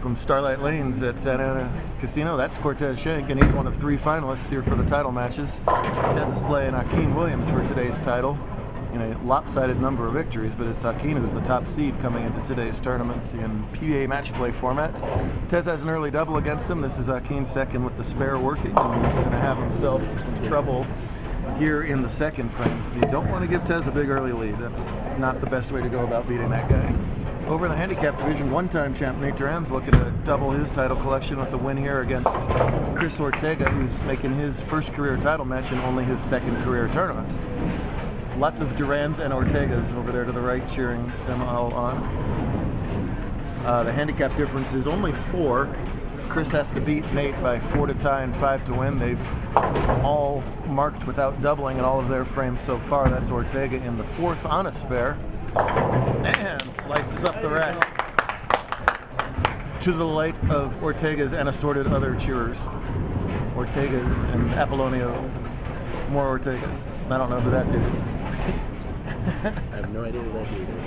from Starlight Lanes at Santa Ana Casino. That's Cortez Schenck, and he's one of 3 finalists here for the title matches. Cortez is playing Ahkeen Williams for today's title in a lopsided number of victories, but it's Ahkeen who's the top seed coming into today's tournament in PA match play format. Cortez has an early double against him. This is Ahkeen second with the spare working, and he's going to have himself some trouble here in the second frame. So you don't want to give Tez a big early lead. That's not the best way to go about beating that guy. Over in the handicap division, one-time champ Nate Duran's looking to double his title collection with a win here against Chris Ortega, who's making his first career title match in only his second career tournament. Lots of Durans and Ortegas over there to the right cheering them all on. The handicap difference is only 4. Chris has to beat Nate by 4 to tie and 5 to win. They've all marked without doubling in all of their frames so far. That's Ortega in the 4th on a spare. And slices up the rack to the delight of Ortega's and assorted other cheerers. Ortega's and Apollonios and more Ortegas. I don't know who that dude is. I have no idea who that dude is.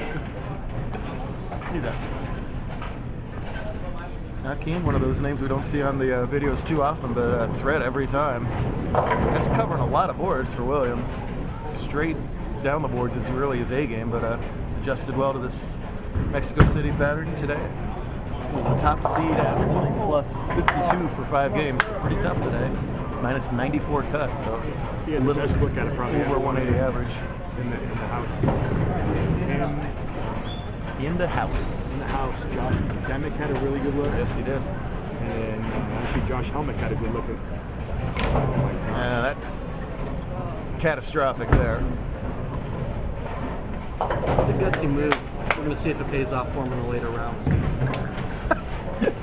He's out. Ahkeen, one of those names we don't see on the videos too often, but a threat every time. That's covering a lot of boards for Williams. Straight down the boards is really his A game, but adjusted well to this Mexico City pattern today. Was the top seed at only plus 52 for 5 games. Pretty tough today. Minus 94 cut, so a little bit look at it, probably over 180 average. In the house. In the house. In the house. Josh Demick had a really good look. Yes, he did. And actually Josh Helmick had a good look at. Yeah, that's catastrophic there. It's a gutsy move. We're going to see if it pays off for him in the later rounds.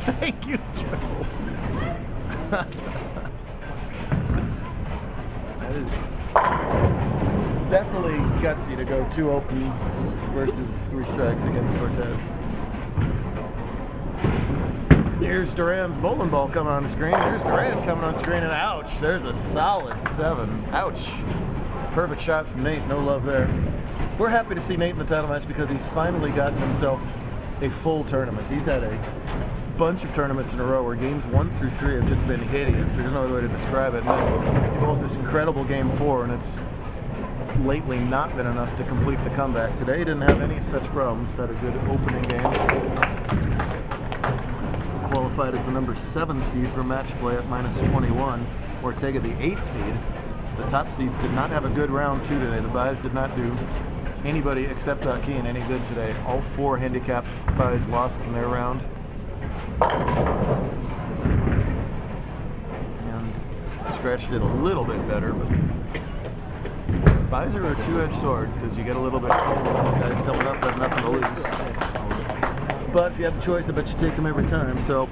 Thank you, Joe. That is definitely gutsy to go 2 opens versus 3 strikes against Cortez. Here's Duran's bowling ball coming on the screen. Here's Duran coming on screen, and ouch, there's a solid 7. Ouch. Perfect shot from Nate, no love there. We're happy to see Nate in the title match because he's finally gotten himself a full tournament. He's had a bunch of tournaments in a row where games 1 through 3 have just been hideous. There's no other way to describe it. And then he bowls this incredible game 4, and it's lately not been enough to complete the comeback. Today he didn't have any such problems. Had a good opening game. Qualified as the number 7 seed for match play at minus 21. Ortega the 8th seed. The top seeds did not have a good round 2 today. The buys did not do anybody except Ahkeen any good today. All 4 handicap buys lost in their round. And Scratch did a little bit better, but buys are a 2-edged sword because you get a little bit comfortable with guys coming up that have nothing to lose. But if you have the choice, I bet you take them every time. So.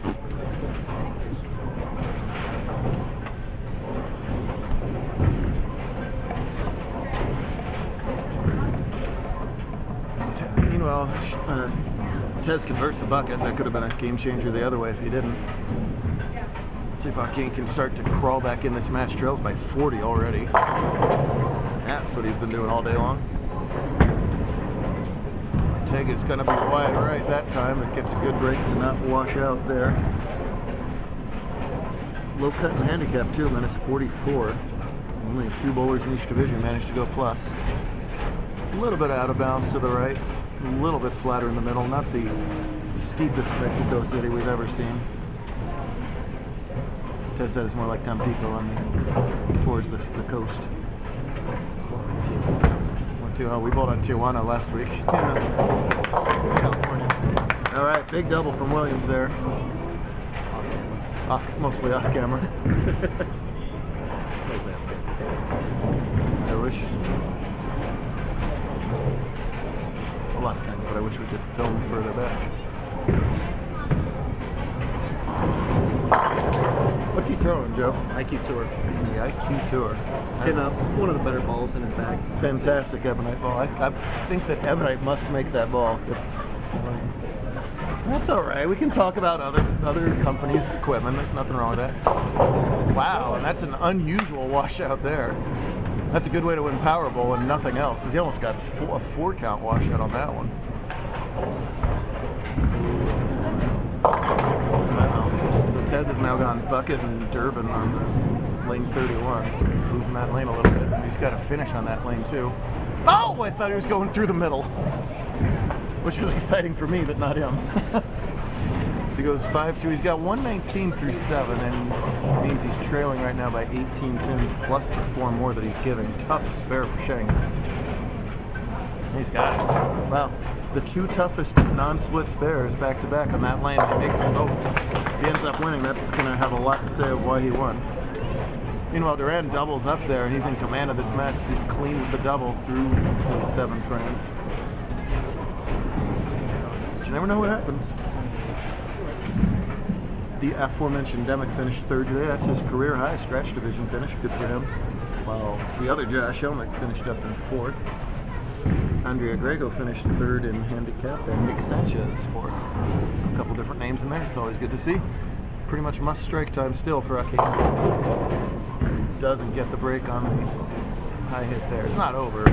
Meanwhile, Tez converts the bucket. That could have been a game changer the other way if he didn't. Let's see if Ahkeen can start to crawl back in this match. Trails by 40 already. That's what he's been doing all day long. Ortega's going to be wide right that time. It gets a good break to not wash out there. Low cut and handicap too, minus 44. Only a few bowlers in each division managed to go plus. A little bit out of bounds to the right. A little bit flatter in the middle. Not the steepest Mexico City we've ever seen. Ted said it's more like Tampico towards the coast. We bowled on Tijuana last week. California. All right, big double from Williams there. Mostly off camera. I wish. A lot of things, but I wish we could film further back. What's he throwing, Joe? IQ Tour. The IQ Tour. Came out one of the better balls in his bag. Fantastic Ebonite ball. I think that Ebonite must make that ball. That's all right. We can talk about other companies' equipment. There's nothing wrong with that. Wow, and that's an unusual washout there. That's a good way to win Powerball and nothing else. He almost got a 4-count washout on that one. Cortez has now gone bucket and Duran on the lane 31, losing that lane a little bit. He's got a finish on that lane too. Oh, I thought he was going through the middle, which was exciting for me, but not him. He goes 5-2. He's got 119 through 7, and means he's trailing right now by 18 pins plus the 4 more that he's giving. Tough spare for Schenck. He's got it. Wow. The 2 toughest non-split spares back-to-back on that lane. He makes them both. If he ends up winning, that's going to have a lot to say of why he won. Meanwhile, Duran doubles up there, and he's in command of this match. He's clean with the double through the 7 frames. But you never know what happens. The aforementioned Demick finished 3rd today. That's his career high scratch division finish. Good for him. While the other Josh Helmick finished up in 4th. Andrea Grego finished 3rd in handicap, and Nick Sanchez 4th. So a couple different names in there. It's always good to see. Pretty much must strike time still for Ahkeen. Doesn't get the break on the high hit there. It's not over.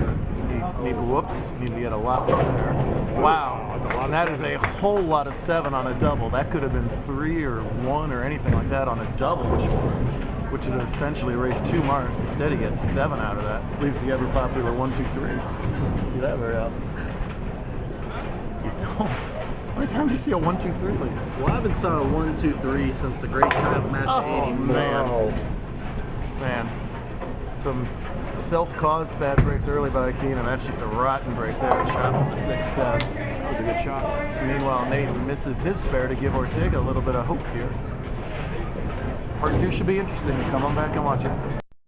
Need whoops. Need to get a lot more there. Wow. And that is a whole lot of 7 on a double. That could have been 3 or 1 or anything like that on a double, which would essentially erase 2 marks. Instead, he gets 7 out of that. Leaves the ever popular 1, 2, 3. Don't see that very often. You don't. How many times do you see a 1, 2, 3 lead? Well, I haven't saw a 1, 2, 3 since the great time of match 80. Man. Man. Some self-caused bad breaks early by Ahkeen, and that's just a rotten break there. Shot on the 6-10. That was a good shot. Meanwhile, Nate misses his spare to give Ortega a little bit of hope here. Part 2 should be interesting. Come on back and watch it.